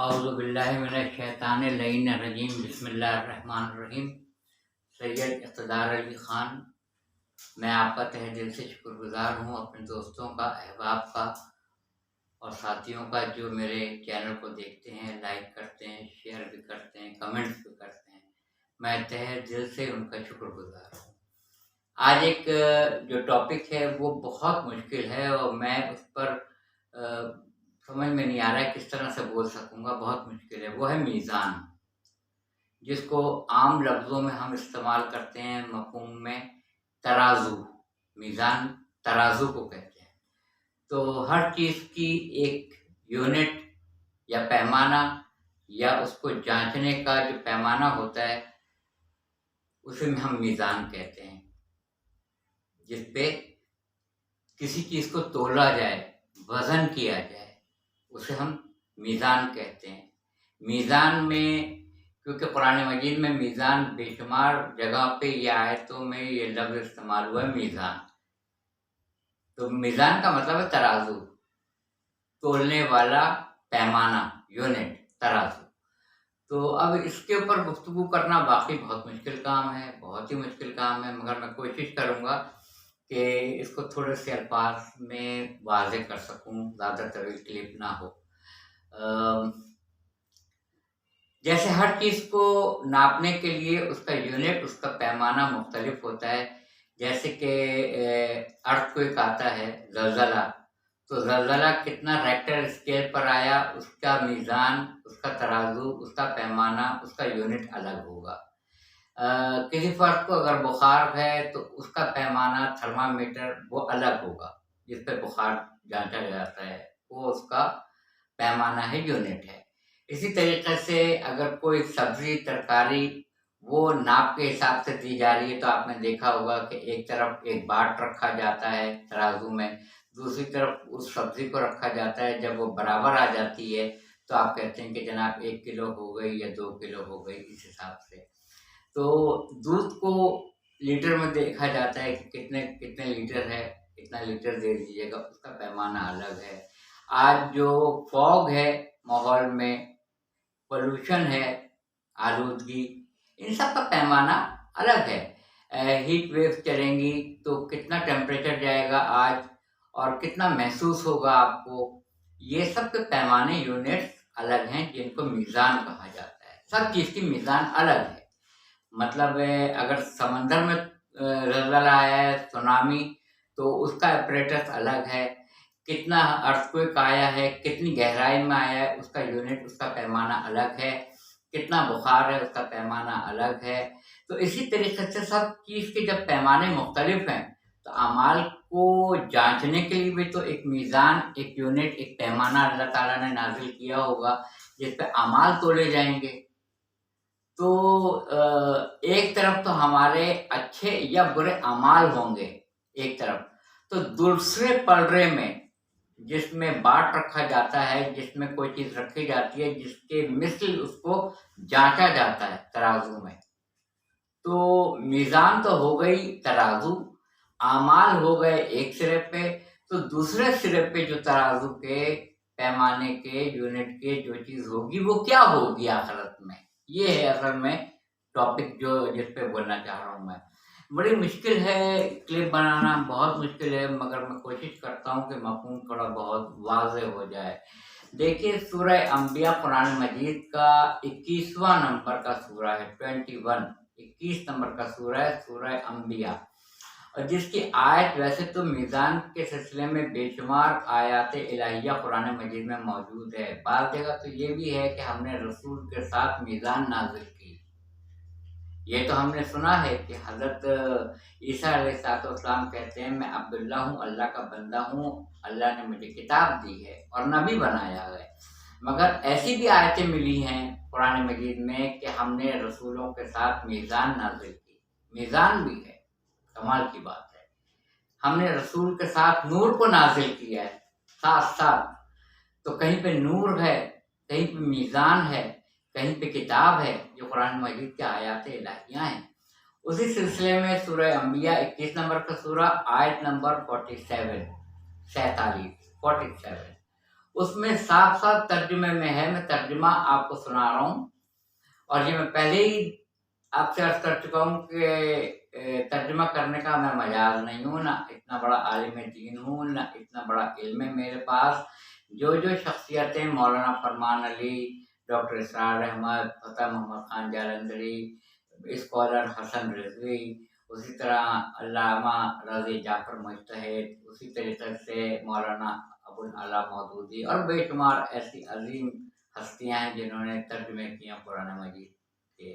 اعوذ باللہ من الشیطان اللعین الرجیم بسم اللہ الرحمن الرحیم۔ سید اقتدار علی خان، میں آپ کا تہ دل سے شکر گزار ہوں، اپنے دوستوں کا، احباب کا اور ساتھیوں کا جو میرے چینل کو دیکھتے ہیں، لائک کرتے ہیں، شیئر بھی کرتے ہیں، کمنٹس بھی کرتے ہیں۔ میں تہ دل سے ان کا شکر گزار ہوں۔ آج ایک جو ٹاپک ہے وہ بہت مشکل ہے اور میں اس پر سمجھ میں نہیں آ رہا ہے کس طرح سے بول سکوں گا، بہت مشکل ہے۔ وہ ہے میزان، جس کو عام لفظوں میں ہم استعمال کرتے ہیں مفہوم میں ترازو۔ میزان ترازو کو کہتے ہیں۔ تو ہر چیز کی ایک یونٹ یا پیمانہ یا اس کو جانچنے کا جو پیمانہ ہوتا ہے اسے ہم میزان کہتے ہیں، جس پہ کسی چیز کو تولا جائے، وزن کیا جائے، اسے ہم میزان کہتے ہیں۔ میزان میں کیونکہ قرآن مجید میں میزان بے شمار جگہ پہ یا آیتوں میں یہ لفظ استعمال ہوا ہے میزان، تو میزان کا مطلب ہے ترازو، تولنے والا، پیمانہ، یونٹ، ترازو۔ تو اب اس کے اوپر گفتگو کرنا واقعی بہت مشکل کام ہے، بہت ہی مشکل کام ہے، مگر میں کوشش کروں گا کہ اس کو تھوڑے سے الفاظ میں واضح کر سکوں، زیادہ طویل کلپ نہ ہو۔ جیسے ہر چیز کو ناپنے کے لیے اس کا یونٹ، اس کا پیمانہ مختلف ہوتا ہے۔ جیسے کہ ارتھ کوئک آتا ہے، زلزلہ، تو زلزلہ کتنا ریکٹر اسکیل پر آیا، اس کا میزان، اس کا ترازو، اس کا پیمانہ، اس کا یونٹ الگ ہوگا۔ کسی فرد کو اگر بخار ہے تو اس کا پیمانہ، تھرمامیٹر، وہ الگ ہوگا، جس پہ بخار جانچا جاتا ہے، وہ اس کا پیمانہ ہے، یونٹ ہے۔ اسی طریقے سے اگر کوئی سبزی، ترکاری، وہ ناپ کے حساب سے دی جا رہی ہے تو آپ نے دیکھا ہوگا کہ ایک طرف ایک باٹ رکھا جاتا ہے ترازو میں، دوسری طرف اس سبزی کو رکھا جاتا ہے۔ جب وہ برابر آ جاتی ہے تو آپ کہتے ہیں کہ جناب 1 کلو ہو گئی یا 2 کلو ہو گئی، اس حساب سے۔ تو دودھ کو لیٹر میں دیکھا جاتا ہے کہ کتنے لیٹر ہے، کتنا لیٹر دے دیجیے گا، اس کا پیمانہ الگ ہے۔ آج جو فوگ ہے ماحول میں، پولوشن ہے، آلودگی، ان سب کا پیمانہ الگ ہے۔ ہیٹ ویو چلیں گی تو کتنا ٹیمپریچر جائے گا آج اور کتنا محسوس ہوگا آپ کو، یہ سب کے پیمانے، یونٹس الگ ہیں، جن کو میزان کہا جاتا ہے۔ سب چیز کی میزان الگ ہے۔ مطلب اگر سمندر میں زلزلہ آیا ہے، سونامی، تو اس کا اپریٹس الگ ہے۔ کتنا ارتھکوئک آیا ہے، کتنی گہرائی میں آیا ہے، اس کا یونٹ، اس کا پیمانہ الگ ہے۔ کتنا بخار ہے، اس کا پیمانہ الگ ہے۔ تو اسی طریقے سے سب چیز کے جب پیمانے مختلف ہیں تو اعمال کو جانچنے کے لیے بھی تو ایک میزان، ایک یونٹ، ایک پیمانہ اللہ تعالیٰ نے نازل کیا ہوگا جس پہ اعمال تولے جائیں گے۔ تو ایک طرف تو ہمارے اچھے یا برے اعمال ہوں گے ایک طرف، تو دوسرے پلڑے میں جس میں باٹ رکھا جاتا ہے، جس میں کوئی چیز رکھی جاتی ہے، جس کے مثل اس کو جانچا جاتا ہے ترازو میں، تو میزان تو ہو گئی ترازو، اعمال ہو گئے ایک سرے پہ، تو دوسرے سرے پہ جو ترازو کے، پیمانے کے، یونٹ کے جو چیز ہوگی وہ کیا ہوگی آخرت میں، یہ ہے اصل میں ٹاپک جس پہ بولنا چاہ رہا ہوں میں۔ بڑی مشکل ہے کلپ بنانا، بہت مشکل ہے، مگر میں کوشش کرتا ہوں کہ مفہوم تھوڑا بہت واضح ہو جائے۔ دیکھیے سورہ انبیاء قرآن مجید کا 21واں نمبر کا سورہ ہے، 21 نمبر کا سورہ ہے، سورہ انبیاء، اور جس کی آیت، ویسے تو میزان کے سلسلے میں بے شمار آیات الہیہ قرآن مجید میں موجود ہے۔ بعض جگہ تو یہ بھی ہے کہ ہم نے رسول کے ساتھ میزان نازل کی۔ یہ تو ہم نے سنا ہے کہ حضرت عیسیٰ علیہ السلام کہتے ہیں میں عبداللہ ہوں، اللہ کا بندہ ہوں، اللہ نے مجھے کتاب دی ہے اور نبی بنایا ہے۔ مگر ایسی بھی آیتیں ملی ہیں قرآن مجید میں کہ ہم نے رسولوں کے ساتھ میزان نازل کی۔ میزان بھی ہے، کمال کی بات ہے۔ ہم نے رسول کے ساتھ نور کو نازل کیا ہے ساتھ ساتھ، تو کہیں پہ نور ہے، کہیں پہ میزان ہے، کہیں پہ کتاب ہے جو قرآن مجید کے آیات الہیہ ہیں۔ اسی سلسلے میں سورہ انبیاء 21 نمبر کا سورہ، آیت نمبر 47، اس میں صاف صاف ترجمے میں ہے، میں ترجمہ آپ کو سنا رہا ہوں، اور یہ میں پہلے ہی آپ سے عرض کر چکا ہوں کہ ترجمہ کرنے کا میں مجاز نہیں ہوں، نہ اتنا بڑا عالم دین ہوں، نہ اتنا بڑا علم ہے میرے پاس۔ جو شخصیتیں مولانا فرمان علی، ڈاکٹر اسرار احمد، فتح محمد خان جالندھری، اسکالر حسن رضوی، اسی طرح علامہ رضی جعفر مجتہد، اسی طریقے سے مولانا ابو العلا مودودی، اور بے شمار ایسی عظیم ہستیاں ہیں جنہوں نے ترجمے کیا قرآن مجید کے،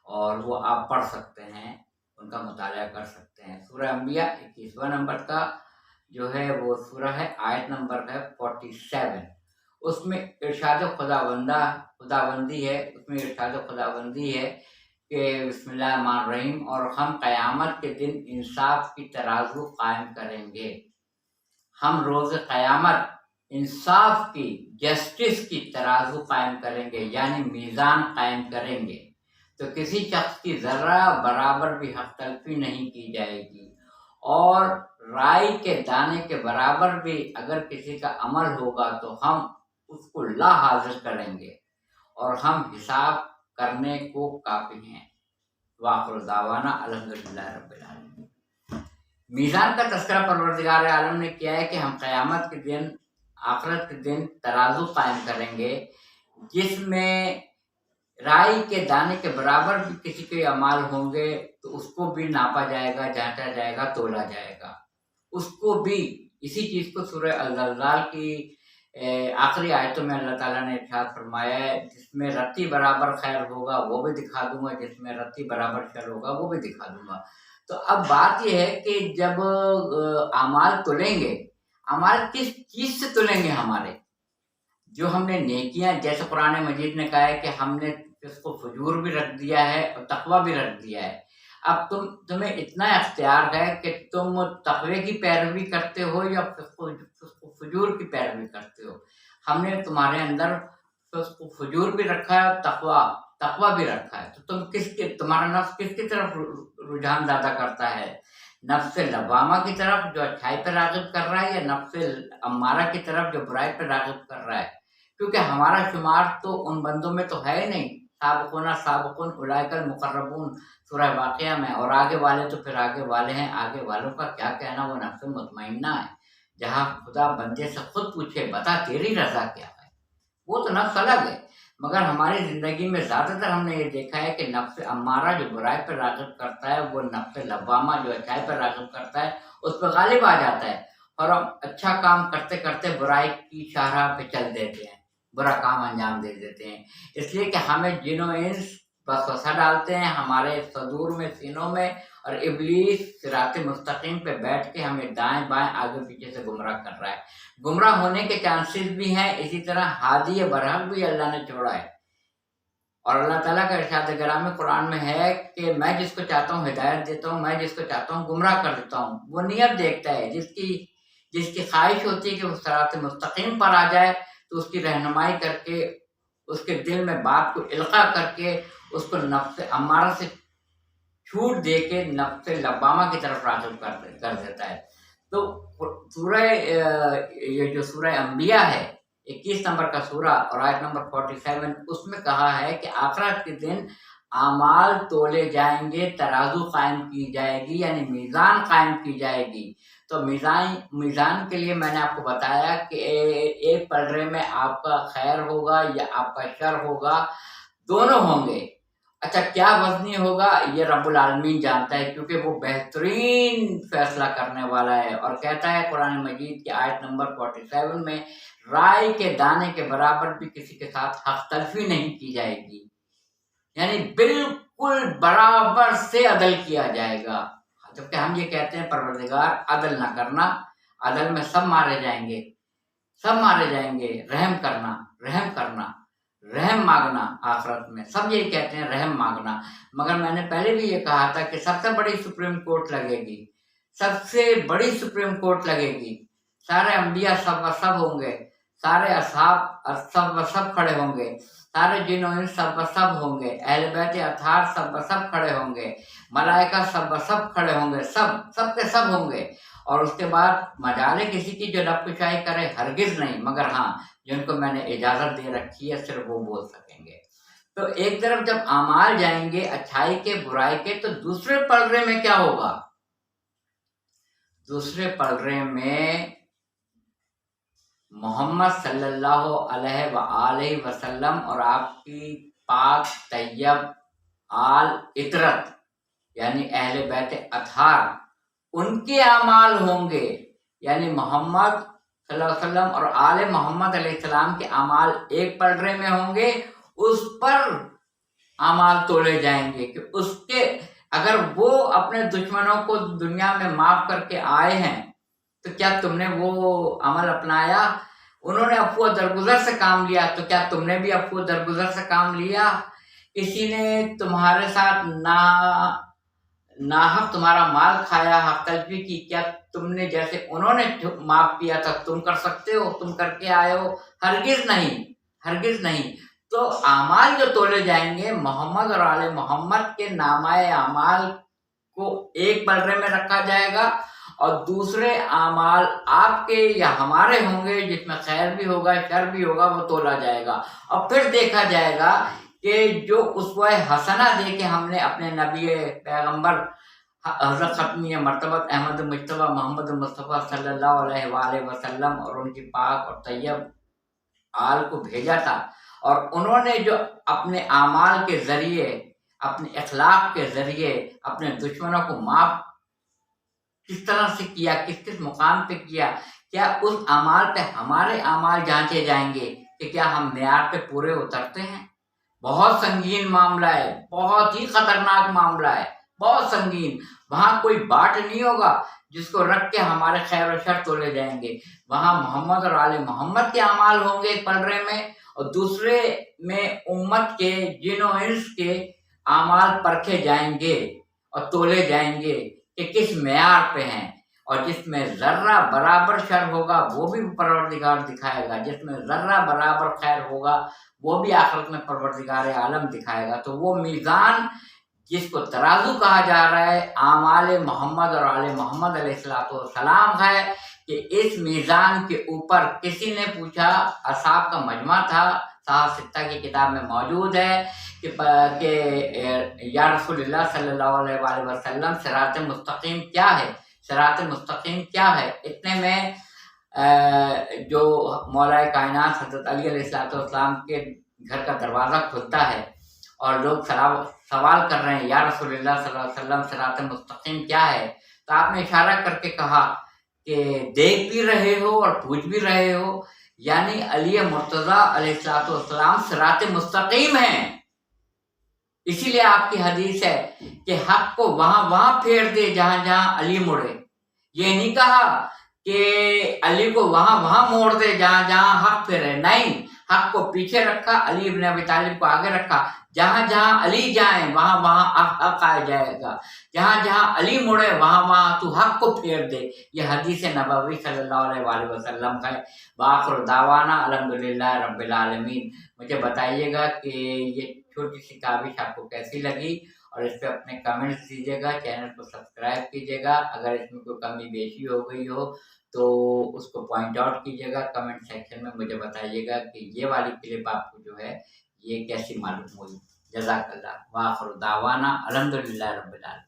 اور وہ آپ پڑھ سکتے ہیں، ان کا مطالعہ کر سکتے ہیں۔ سورہ انبیاء 21واں نمبر کا جو ہے وہ سورہ ہے، آیت نمبر ہے 47۔ اس میں ارشاد خداوندی ہے، اس میں ارشاد خداوندی ہے کہ بسم اللہ الرحمن الرحیم، اور ہم قیامت کے دن انصاف کی ترازو قائم کریں گے۔ ہم روز قیامت انصاف کی، جسٹس کی ترازو قائم کریں گے، یعنی میزان قائم کریں گے، تو کسی شخص کی ذرہ برابر بھی حق تلفی نہیں کی جائے گی، اور رائی کے دانے کے برابر بھی اگر کسی کا عمل ہوگا تو ہم اس کو لا حاضر کریں گے، اور ہم حساب کرنے کو کافی ہیں۔ وآخر دعوانا الحمدللہ رب العالمین۔ میزان کا تذکرہ پروردگار عالم نے کیا ہے کہ ہم قیامت کے دن، آخرت کے دن ترازو قائم کریں گے، جس میں رائی کے دانے کے برابر بھی کسی کے اعمال ہوں گے تو اس کو بھی ناپا جائے گا، جانچا جائے گا، تولا جائے گا۔ اس کو بھی، اسی چیز کو سورہ الزلزال کی آخری آیتوں میں اللہ تعالیٰ نے ارشاد فرمایا ہے، جس میں رتی برابر خیر ہوگا وہ بھی دکھا دوں گا، جس میں رتی برابر شر ہوگا وہ بھی دکھا دوں گا۔ تو اب بات یہ ہے کہ جب اعمال تلیں گے، اعمال کس چیز سے تلیں گے؟ ہمارے جو ہم نے نیکیاں، جیسے قرآن مجید نے کہا ہے کہ ہم نے اس کو فجور بھی رکھ دیا ہے اور تقویٰ بھی رکھ دیا ہے۔ اب تمہیں اتنا اختیار ہے کہ تم تقوی کی پیروی کرتے ہو یا فجور کی پیروی کرتے ہو۔ ہم نے تمہارے اندر فجور بھی رکھا ہے، تقویٰ بھی رکھا ہے، تو تم تمہارا نفس کس کی طرف رجحان زیادہ کرتا ہے؟ نفس لوامہ کی طرف جو اچھائی پہ راغب کر رہا ہے، یا نفس امارہ کی طرف جو برائی پہ راغب کر رہا ہے؟ کیونکہ ہمارا شمار تو ان بندوں میں تو ہے ہی نہیں، سابقون اولئک المقربون سورہ واقعہ میں، اور آگے والے تو پھر آگے والے ہیں، آگے والوں کا کیا کہنا، وہ نفس مطمئنہ ہے، جہاں خدا بندے سے خود پوچھے بتا تیری رضا کیا ہے، وہ تو نفس الگ ہے۔ مگر ہماری زندگی میں زیادہ تر ہم نے یہ دیکھا ہے کہ نفس امارہ جو برائی پر راغب کرتا ہے، وہ نفس لوامہ جو اچھائی پر راغب کرتا ہے اس پہ غالب آ جاتا ہے، اور ہم اچھا کام کرتے کرتے برائی کی شاہراہ پہ چل دیتے ہیں، برا کام انجام دے دیتے ہیں، اس لیے کہ ہمیں جن و انس وسوسہ ڈالتے ہیں ہمارے صدور میں، سینوں میں، اور ابلیس صراط مستقیم پہ بیٹھ کے ہمیں دائیں بائیں آگے پیچھے سے گمراہ کر رہا ہے۔ گمراہ ہونے کے چانسز بھی ہیں، اسی طرح ہادی برحق بھی اللہ نے چھوڑا ہے، اور اللہ تعالیٰ کا ارشاد گرامی قرآن میں ہے کہ میں جس کو چاہتا ہوں ہدایت دیتا ہوں، میں جس کو چاہتا ہوں گمراہ کر دیتا ہوں۔ وہ نیت دیکھتا ہے، جس کی خواہش ہوتی ہے کہ وہ صراط مستقیم پر آ جائے تو اس کی رہنمائی کر کے، اس کے دل میں بات کو القاء کر کے، اس کو نفس امارہ سے چھوٹ دے کے نفس لوامہ کی طرف راغب کر دیتا ہے۔ تو یہ جو سورہ انبیاء ہے، 21 نمبر کا سورہ اور آیت نمبر 47، اس میں کہا ہے کہ آخرت کے دن اعمال تولے جائیں گے، ترازو قائم کی جائے گی، یعنی میزان قائم کی جائے گی۔ تو میزان کے لیے میں نے آپ کو بتایا کہ ایک پلڑے میں آپ کا خیر ہوگا یا آپ کا شر ہوگا، دونوں ہوں گے۔ اچھا کیا وزنی ہوگا یہ رب العالمین جانتا ہے، کیونکہ وہ بہترین فیصلہ کرنے والا ہے، اور کہتا ہے قرآن مجید کی آیت نمبر 47 میں، رائی کے دانے کے برابر بھی کسی کے ساتھ حق تلفی نہیں کی جائے گی، یعنی بالکل برابر سے عدل کیا جائے گا۔ جبکہ ہم یہ کہتے ہیں پروردگار عدل نہ کرنا، عدل میں سب مارے جائیں گے، سب مارے جائیں گے، رحم کرنا، رحم مانگنا، آخرت میں سب یہی کہتے ہیں رحم مانگنا۔ مگر میں نے پہلے بھی یہ کہا تھا کہ سب سے بڑی سپریم کورٹ لگے گی، سب سے بڑی سپریم کورٹ لگے گی، سارے انبیاء سب و سب ہوں گے، سارے اصحاب سب و سب کھڑے ہوں گے، سارے جن و انس سب و سب ہوں گے، اہل بیت اطہار سب و سب کھڑے ہوں گے، ملائکہ سب و سب کھڑے ہوں گے، سب کے سب ہوں گے، اور اس کے بعد مجال ہے کسی کی جو لب کشائی کرے، ہرگز نہیں، مگر ہاں جن کو میں نے اجازت دے رکھی ہے صرف وہ بول سکیں گے۔ تو ایک طرف جب اعمال جائیں گے اچھائی کے برائی کے، تو دوسرے پلڑے میں کیا ہوگا؟ دوسرے پلڑے میں محمد صلی اللہ علیہ وآلہ وسلم اور آپ کی پاک طیب آل اطرت یعنی اہل بیت اطہار، ان کے اعمال ہوں گے، یعنی محمد صلی اللہ علیہ وسلم اور آل محمد علیہ السلام کے اعمال ایک پلڑے میں ہوں گے، اس پر اعمال تولے جائیں گے کہ اس کے اگر وہ اپنے دشمنوں کو دنیا میں معاف کر کے آئے ہیں تو کیا تم نے وہ عمل اپنایا؟ انہوں نے عفو درگزر سے کام لیا تو کیا تم نے بھی عفو درگزر سے کام لیا؟ کسی نے تمہارے ساتھ ناحق تمہارا مال کھایا، حق تلفی کی، کیا تم نے جیسے انہوں نے معاف کیا تھا تم کر سکتے ہو؟ تم کر کے آئے ہو؟ ہرگز نہیں، ہرگز نہیں۔ تو اعمال جو تولے جائیں گے محمد اور آل محمد کے نامہ اعمال کو ایک پلڑے میں رکھا جائے گا، اور دوسرے اعمال آپ کے یا ہمارے ہوں گے جس میں خیر بھی ہوگا شر بھی ہوگا، وہ تولا جائے گا، اور پھر دیکھا جائے گا کہ جو اسوہ حسنہ دے کے ہم نے اپنے نبی پیغمبر حضرت ختمی مرتبت احمد مجتبیٰ محمد مصطفیٰ صلی اللہ علیہ وآلہ وسلم اور ان کی پاک اور طیب آل کو بھیجا تھا، اور انہوں نے جو اپنے اعمال کے ذریعے، اپنے اخلاق کے ذریعے اپنے دشمنوں کو معاف کس طرح سے کیا، کس کس مقام پہ کیا، کیا اس اعمال پہ ہمارے اعمال جانچے جائیں گے کہ کیا ہم معیار پہ پورے اترتے ہیں؟ بہت سنگین معاملہ ہے، بہت ہی خطرناک معاملہ ہے، بہت سنگین۔ وہاں کوئی باٹ نہیں ہوگا جس کو رکھ کے ہمارے خیر و شر تولے جائیں گے، وہاں محمد اور آل محمد کے اعمال ہوں گے ایک پلڑے میں، اور دوسرے میں امت کے جن و انس کے اعمال پرکھے جائیں گے اور تولے جائیں گے کہ کس معیار پہ ہیں، اور جس میں ذرہ برابر شر ہوگا وہ بھی پروردگار دکھائے گا، جس میں ذرہ برابر خیر ہوگا وہ بھی آخرت میں پروردگار عالم دکھائے گا۔ تو وہ میزان جس کو ترازو کہا جا رہا ہے اعمال محمد اور آل محمد علیہ السلام ہے، کہ اس میزان کے اوپر کسی نے پوچھا، اصحاب کا مجمع تھا، صحاح ستہ کی کتاب میں موجود ہے کہ یا رسول اللہ صلی اللہ علیہ وآلہ وسلم صراط مستقیم کیا ہے؟ صراط مستقیم کیا ہے؟ اتنے میں جو مولا کائنات حضرت علی علیہ السلام کے گھر کا دروازہ کھلتا ہے اور لوگ سوال کر رہے ہیں یا رسول اللہ صلی اللہ علیہ وسلم صراط مستقیم کیا ہے؟ تو آپ نے اشارہ کر کے کہا کہ دیکھ بھی رہے ہو اور پوچھ بھی رہے ہو، یعنی علی مرتضیٰ علیہ السلام صراط مستقیم ہیں۔ اسی لیے آپ کی حدیث ہے کہ حق کو وہاں پھیر دے جہاں جہاں علی مڑے، یہ نہیں کہا کہ علی کو وہاں موڑ دے جہاں جہاں حق پھیرے، نہیں، حق کو پیچھے رکھا، علی ابن ابی طالب کو آگے رکھا، جہاں جہاں علی جائیں وہاں حق آ جائے گا، جہاں جہاں علی مڑے وہاں تو حق کو پھیر دے۔ یہ حدیث نبوی صلی اللہ علیہ وآلہ وسلم کا ہے۔ وآخر دعوانا الحمدللہ رب العالمین۔ مجھے بتائیے گا کہ یہ چھوٹی سی کاوش آپ کو کیسی لگی، اور اس پہ اپنے کمنٹس دیجیے گا، چینل کو سبسکرائب کیجیے گا، اگر اس میں کوئی کمی بیشی ہو گئی ہو تو اس کو پوائنٹ آؤٹ کیجیے گا، کمنٹ سیکشن میں مجھے بتائیے گا کہ یہ والی کلپ آپ کو جو ہے یہ کیسی معلوم ہوئی۔ جزاک اللہ۔ وآخر دعوانا الحمدللہ رب العالمین۔